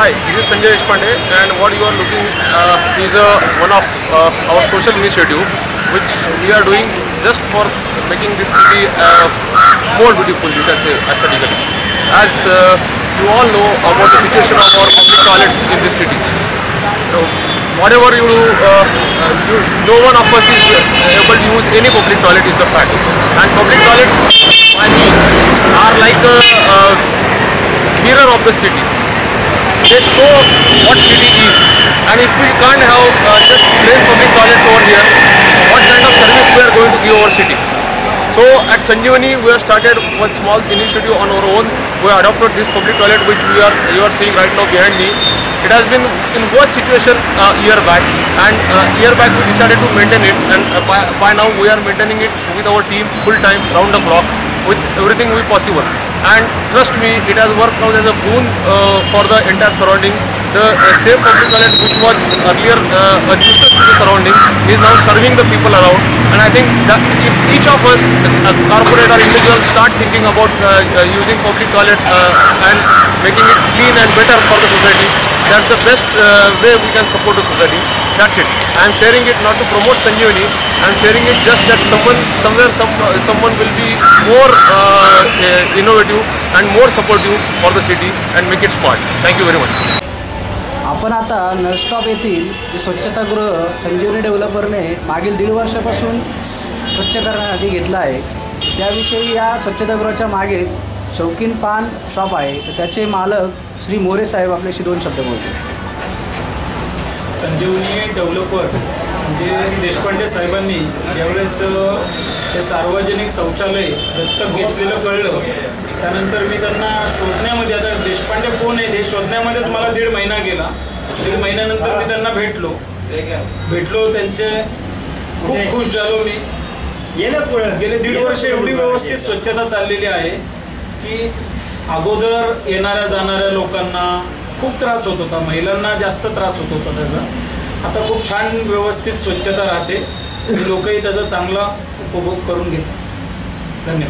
Hi, this is Sanjay Deshpande, and what you are looking is one of our social initiative, which we are doing just for making this city more beautiful, you can say, aesthetically. As you all know about the situation of our public toilets in this city. So, whatever you do, no one of us is able to use any public toilet is the fact. And public toilets, I mean, are like a mirror of the city. They show what city is, and if we can't have just plain public toilets over here, what kind of service we are going to give our city? So at Sanjeevani we have started one small initiative on our own. We have adopted this public toilet which you are seeing right now behind me. It has been in worst situation a year back, and year back we decided to maintain it, and by now we are maintaining it with our team full time, round the clock, with everything we possible. And trust me, it has worked out as a boon for the entire surrounding. The same public toilet which was earlier a nuisance to the surrounding is now serving the people around. And I think that if each of us, corporate or individuals, start thinking about using public toilet and making it clean and better for the society, that's the best way we can support the society. That's it. I am sharing it not to promote Sanjeevani. I am sharing it just that someone will be more innovative and more supportive for the city and make it smart. Thank you very much. आपण आता नळस्टॉप येथील जे स्वच्छतागृह संजीवनी डेव्हलपरने मागील 1.5 वर्षापासून स्वच्छ करण्यासाठी घेतलं आहे, त्याविषयी या स्वच्छतागृहाच्या मागेच शौकीन पान शॉप आहे, तर त्याचे मालक श्री मोरे साहेब आपल्याशी 2 शब्द बोलतील. संजीवनी डेव्हलपर म्हणजे देशपांडे साहेबांनी ज्यावेळेस हे सार्वजनिक शौचालय दत्तक घेतलेलं कळलं, त्यानंतर मी त्यांना शोधण्यामध्ये, आता देशपांडे कोण आहे हे शोधण्यामध्येच मला 1.5 महिना गेला. 1.5 महिन्यानंतर मी त्यांना भेटलो त्यांचे खूप खुश झालो मी. गेले 1.5 वर्ष एवढी व्यवस्थित स्वच्छता चाललेली आहे की अगोदर येणाऱ्या जाणाऱ्या लोकांना खूप त्रास होत होता, महिलांना जास्त त्रास होत होता त्याचा. आता खूप छान व्यवस्थित स्वच्छता राहते, लोकही त्याचा चांगला उपभोग करून घेतात. धन्यवाद.